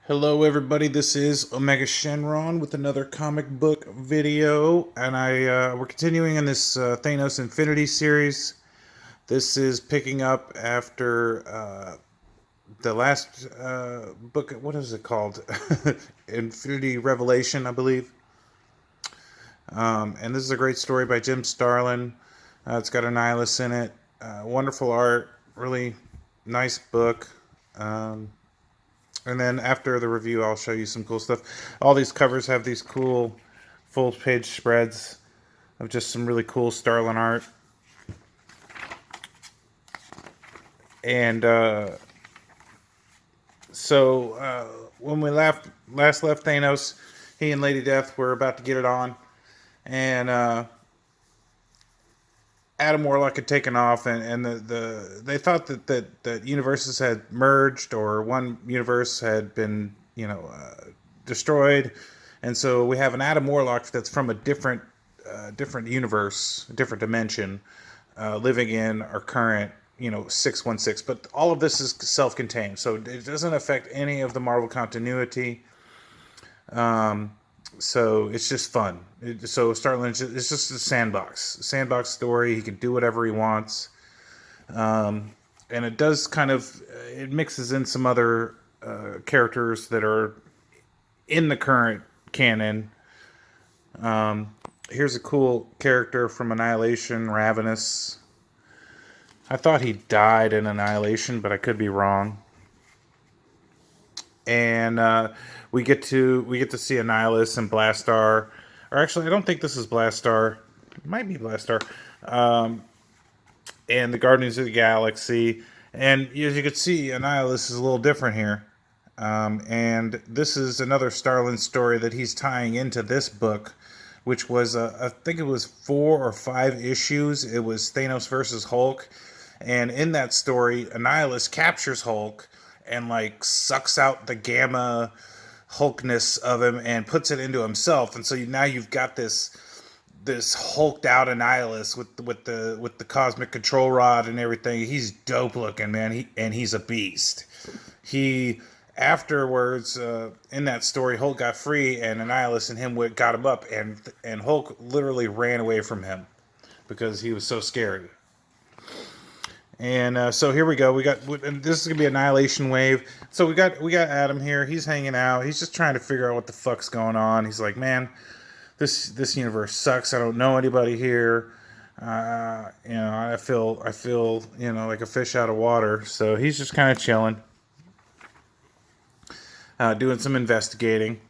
Hello everybody, this is Omega Shenron with another comic book video, and we're continuing in this Thanos Infinity series. This is picking up after the last book. What is it called? Infinity Revelation, I believe. And this is a great story by Jim Starlin. It's got Annihilus in it. Wonderful art, really nice book. And then after the review, I'll show you some cool stuff. All these covers have these cool full-page spreads of just some really cool Starlin art. And when we last left Thanos, he and Lady Death were about to get it on. And Adam Warlock had taken off, and they thought that universes had merged, or one universe had been destroyed, and so we have an Adam Warlock that's from a different universe, a different dimension, living in our current 616. But all of this is self-contained, so it doesn't affect any of the Marvel continuity. So it's just fun. So Starlin, it's just a sandbox story. He can do whatever he wants, and it does it mixes in some other characters that are in the current canon. Here's a cool character from Annihilation, Ravenous. I thought he died in Annihilation, but I could be wrong. And we get to see Annihilus and Blastar, or actually, I don't think this is Blastar. It might be Blastar, and the Guardians of the Galaxy. And as you can see, Annihilus is a little different here. And this is another Starlin story that he's tying into this book, which was I think it was 4 or 5 issues. It was Thanos versus Hulk, and in that story, Annihilus captures Hulk and sucks out the gamma Hulkness of him and puts it into himself, and so now you've got this hulked out Annihilus with the cosmic control rod and everything. He's dope looking, man. He's a beast. He afterwards in that story, Hulk got free, and Annihilus and him got him up, and Hulk literally ran away from him because he was so scary. And so here we go. And this is gonna be Annihilation Wave. So we got Adam here. He's hanging out. He's just trying to figure out what the fuck's going on. He's like, man, this universe sucks. I don't know anybody here. I feel like a fish out of water. So he's just kind of chilling, doing some investigating.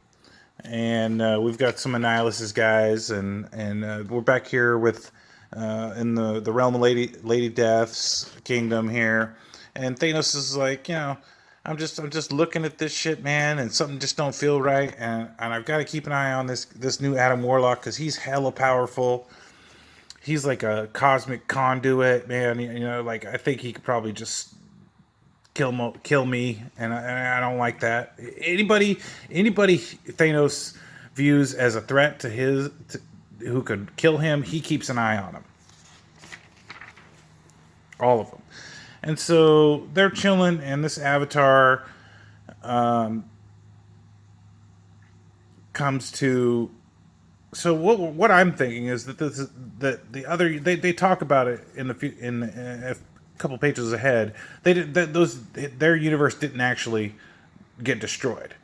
And we've got some Annihilus's guys, and we're back here with in the realm of Lady Death's kingdom here, and Thanos is like, I'm just looking at this shit, man, and something just don't feel right, and I've got to keep an eye on this new Adam Warlock because he's hella powerful. He's like a cosmic conduit, man. I think he could probably just kill me, and I don't like that. Anybody Thanos views as a threat to who could kill him, he keeps an eye on him. All of them. And so they're chilling, and this avatar comes to. So what I'm thinking is that they talk about it in a couple pages ahead. Their universe didn't actually get destroyed,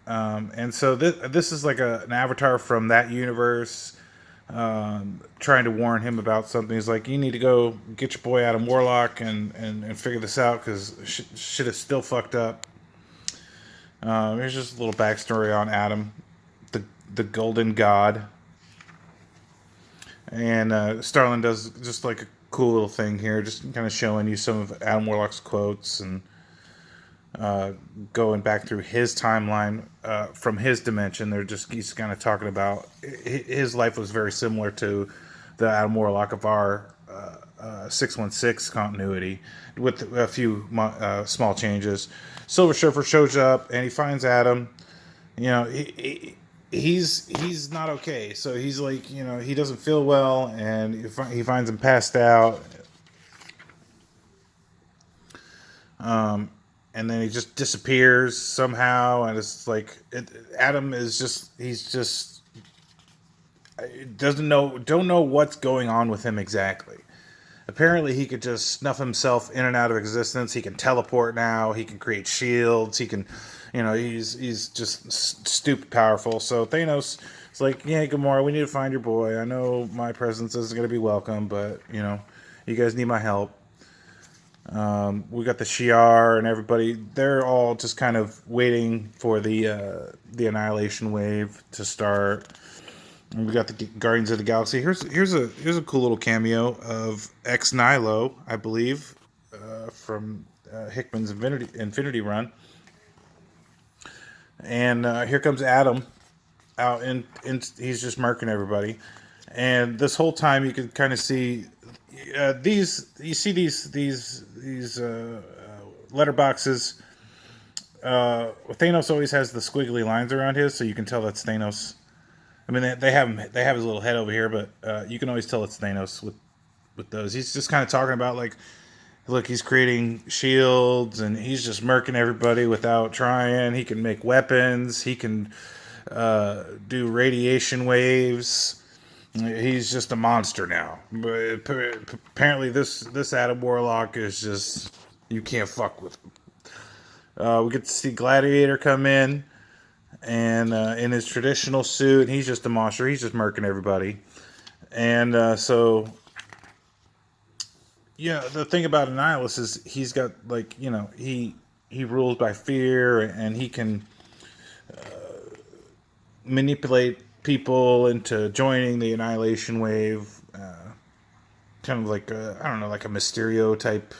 and so this is like an avatar from that universe. Trying to warn him about something. He's like, you need to go get your boy Adam Warlock and figure this out because shit is still fucked up. Here's just a little backstory on Adam, the Golden God. And Starlin does just like a cool little thing here, just kind of showing you some of Adam Warlock's quotes and going back through his timeline from his dimension. He's kind of talking about his life was very similar to the Adam Warlock of our 616 continuity, with a few small changes. Silver Surfer shows up and he finds Adam. He's not okay, so he's like, he doesn't feel well, and he finds him passed out. and then he just disappears somehow, and it's like Adam is just he's just doesn't know don't know what's going on with him exactly. Apparently, he could just snuff himself in and out of existence. He can teleport now. He can create shields. He can, he's just stupid powerful. So Thanos is like, yeah, Gamora, we need to find your boy. I know my presence isn't going to be welcome, but you guys need my help. We got the Shi'ar and everybody. They're all just kind of waiting for the annihilation wave to start. And we got the Guardians of the Galaxy. Here's a cool little cameo of Ex Nihilo, I believe, from Hickman's Infinity Run. And here comes Adam out, and he's just marking everybody. And this whole time, you can kind of see these. You see these letterboxes. Thanos always has the squiggly lines around his, so you can tell that's Thanos. I mean, they have his little head over here, but you can always tell it's Thanos with those. He's just kind of talking about like, look, he's creating shields and he's just murking everybody without trying. He can make weapons. He can do radiation waves. He's just a monster now. But apparently, this Adam Warlock is just you can't fuck with him. We get to see Gladiator come in. And in his traditional suit, he's just a monster. He's just murking everybody. And so, the thing about Annihilus is he's got he rules by fear, and he can manipulate people into joining the Annihilation Wave. Kind of like I don't know, like a Mysterio type,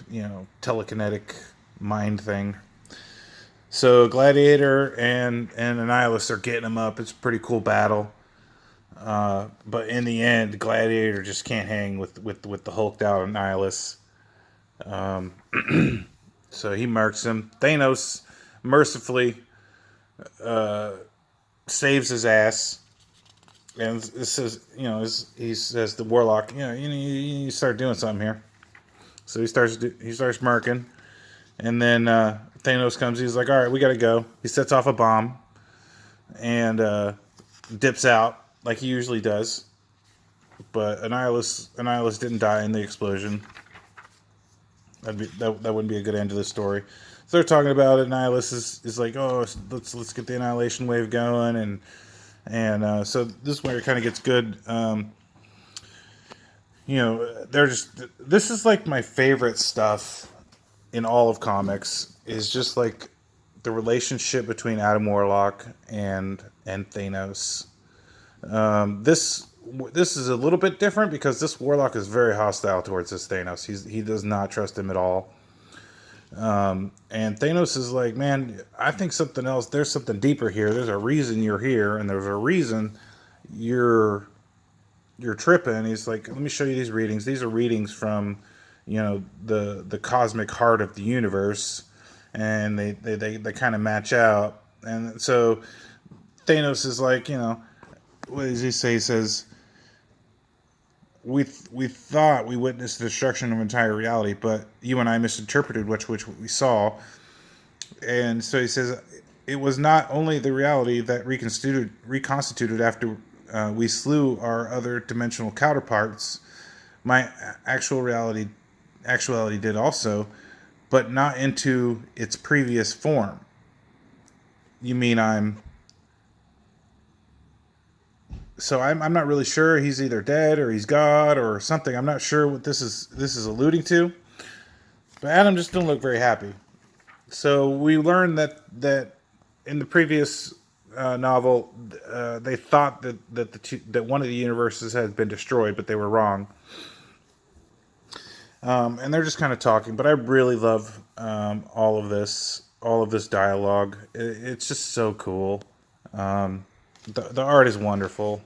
telekinetic mind thing. So Gladiator and Annihilus are getting him up. It's a pretty cool battle. But in the end, Gladiator just can't hang with the hulked out Annihilus. So he marks him. Thanos mercifully saves his ass. And this is, he says the Warlock, you start doing something here. So he starts marking. And then Thanos comes. He's like, all right, we got to go. He sets off a bomb and dips out like he usually does. But Annihilus didn't die in the explosion. That wouldn't be a good end to the story. So they're talking about it. Annihilus is like, oh, let's get the annihilation wave going, and so this is where it kind of gets good. This is like my favorite stuff in all of comics is just like the relationship between Adam Warlock and Thanos. This is a little bit different because this Warlock is very hostile towards this Thanos. He does not trust him at all. And Thanos is like, man, I think something else. There's something deeper here. There's a reason you're here, and there's a reason you're tripping. He's like, let me show you these readings. These are readings from the cosmic heart of the universe, and they kind of match out. And so Thanos is like, what does he say? He says, we thought we witnessed the destruction of entire reality, but you and I misinterpreted which we saw. And so he says, it was not only the reality that reconstituted after we slew our other dimensional counterparts. My actuality did also, but not into its previous form. You mean I'm not really sure. He's either dead or he's God or something. I'm not sure what this is alluding to. But Adam just didn't look very happy. So we learned that in the previous novel, they thought that one of the universes had been destroyed, but they were wrong. And they're just kind of talking, but I really love all of this dialogue. It's just so cool. The art is wonderful.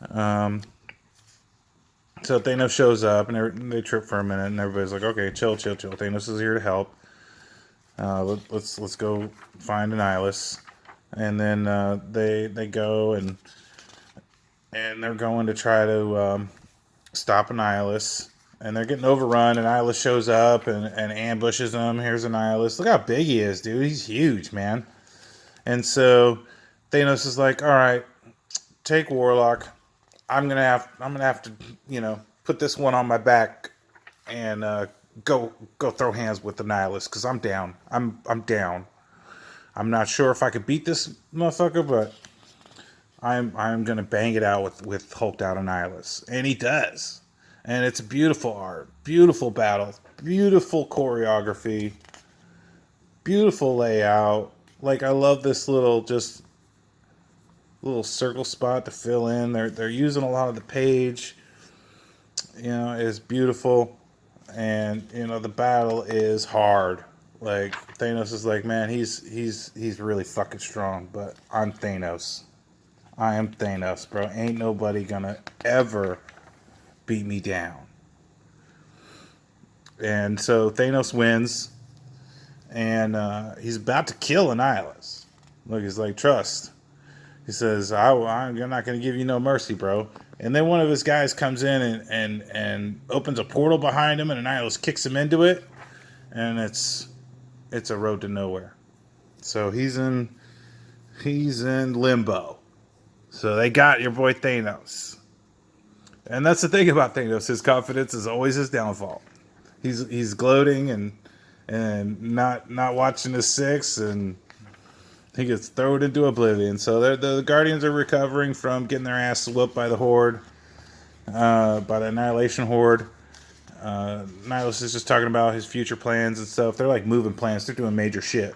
So Thanos shows up, and they trip for a minute, and everybody's like, "Okay, chill. Thanos is here to help. Let's go find Annihilus." And then they go and they're going to try to stop Annihilus. and they're getting overrun, and Annihilus shows up and ambushes them. Here's Annihilus. Look how big he is, dude. He's huge, man. And so Thanos is like, all right, take Warlock. I'm gonna have to, put this one on my back and go throw hands with Annihilus because I'm down. I'm down. I'm not sure if I could beat this motherfucker, but I'm gonna bang it out with hulked out Annihilus, and he does. And it's beautiful art, beautiful battle, beautiful choreography, beautiful layout. Like I love this little circle spot to fill in. They're using a lot of the page. Is beautiful, and the battle is hard. Like Thanos is like, man, he's really fucking strong, but I'm Thanos. I am Thanos, bro. Ain't nobody gonna ever beat me down. And so Thanos wins, and he's about to kill Annihilus. Look, he's like, trust. He says, I'm not going to give you no mercy, bro. And then one of his guys comes in and opens a portal behind him, and Annihilus kicks him into it, and it's a road to nowhere. So he's in limbo. So they got your boy Thanos. And that's the thing about Thanos. His confidence is always his downfall. He's gloating and not watching his six, and he gets thrown into oblivion. So the Guardians are recovering from getting their ass whooped by the Horde, by the Annihilation Horde. Nihilus is just talking about his future plans and stuff. They're like moving plans. They're doing major shit.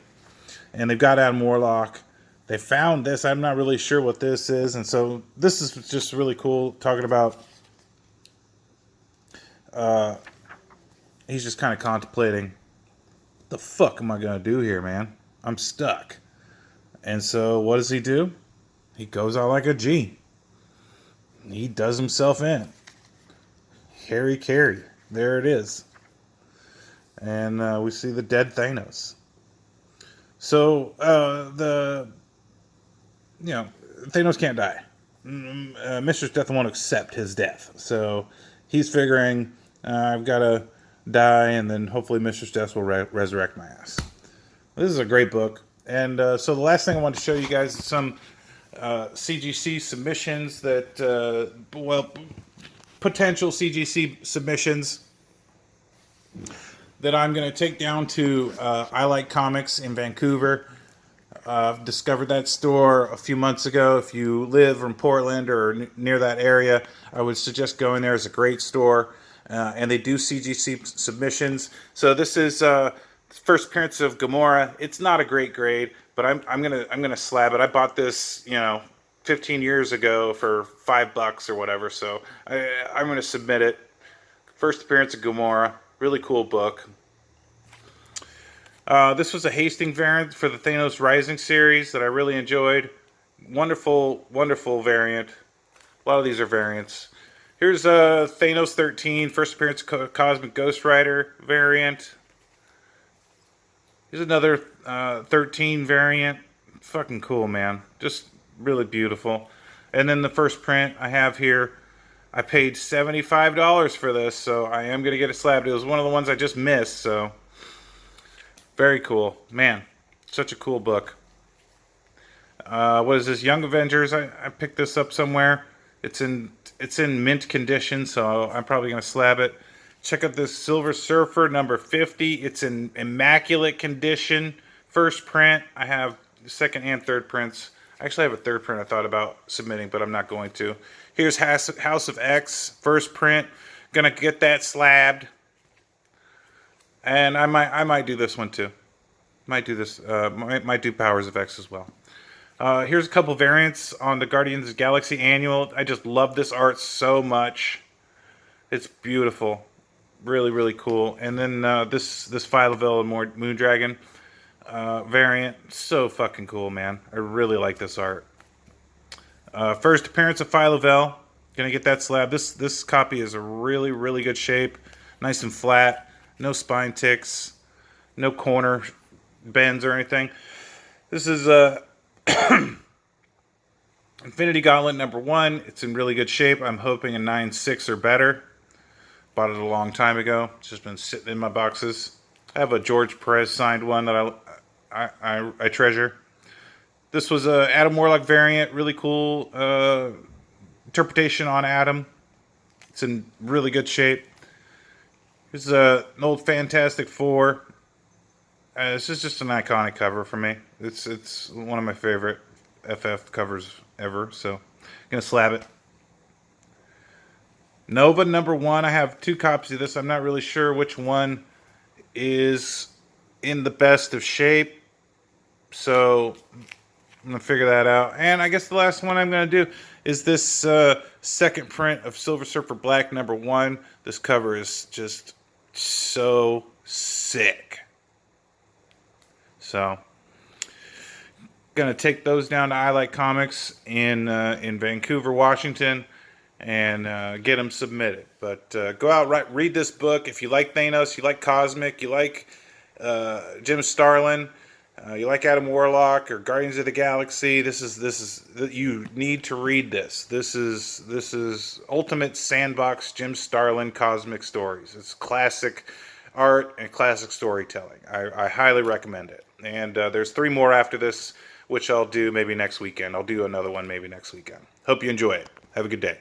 And they've got Adam Warlock. They found this. I'm not really sure what this is. And so this is just really cool, talking about he's just kind of contemplating, the fuck am I going to do here, man? I'm stuck. And so what does he do? He goes out like a G. He does himself in. Harry Carey. There it is. And we see the dead Thanos. So Thanos can't die. Mistress Death won't accept his death. So he's figuring, I've got to die, and then hopefully Mistress Death will resurrect my ass. This is a great book. And so the last thing I wanted to show you guys is some CGC submissions potential CGC submissions that I'm going to take down to I Like Comics in Vancouver. I've discovered that store a few months ago. If you live in Portland or near that area, I would suggest going there. It's a great store. And they do CGC submissions. So this is first appearance of Gamora. It's not a great grade, but I'm gonna slab it. I bought this 15 years ago for $5 or whatever. So I'm gonna submit it. First appearance of Gamora. Really cool book. This was a Hastings variant for the Thanos Rising series that I really enjoyed. Wonderful, wonderful variant. A lot of these are variants. Here's Thanos 13, first appearance of Cosmic Ghost Rider variant. Here's another 13 variant. Fucking cool, man. Just really beautiful. And then the first print I have here, I paid $75 for this, so I am going to get it slabbed. It was one of the ones I just missed, so very cool. Man, such a cool book. What is this? Young Avengers. I picked this up somewhere. It's in mint condition, so I'm probably going to slab it. Check out this Silver Surfer number 50. It's in immaculate condition. First print. I have the second and third prints. I actually have a third print I thought about submitting, but I'm not going to. Here's House of X. First print. Gonna get that slabbed. And I might do this one too. Might do this. Might do Powers of X as well. Here's a couple variants on the Guardians of the Galaxy Annual. I just love this art so much. It's beautiful. Really, really cool. And then this Phyla-Vell and Moondragon variant. So fucking cool, man. I really like this art. First appearance of Phyla-Vell. Gonna get that slab. This copy is a really, really good shape. Nice and flat. No spine ticks. No corner bends or anything. This is Infinity Gauntlet number 1. It's in really good shape. I'm hoping a 9.6 or better. Bought it a long time ago. It's just been sitting in my boxes. I have a George Perez signed one that I treasure. This was a Adam Warlock variant. Really cool interpretation on Adam. It's in really good shape. Here's an old Fantastic Four. This is just an iconic cover for me. It's one of my favorite FF covers ever. So I'm gonna slab it. Nova #1. I have 2 copies of this. I'm not really sure which one is in the best of shape. So I'm going to figure that out. And I guess the last one I'm going to do is this second print of Silver Surfer Black #1. This cover is just so sick. So going to take those down to I Like Comics in Vancouver, Washington, and get them submitted. But go out, read this book. If you like Thanos, you like Cosmic, you like Jim Starlin, you like Adam Warlock or Guardians of the Galaxy, this is you need to read this. This is ultimate sandbox Jim Starlin cosmic stories. It's classic art and classic storytelling. I highly recommend it. And there's 3 more after this, which I'll do maybe next weekend. I'll do another one maybe next weekend. Hope you enjoy it. Have a good day.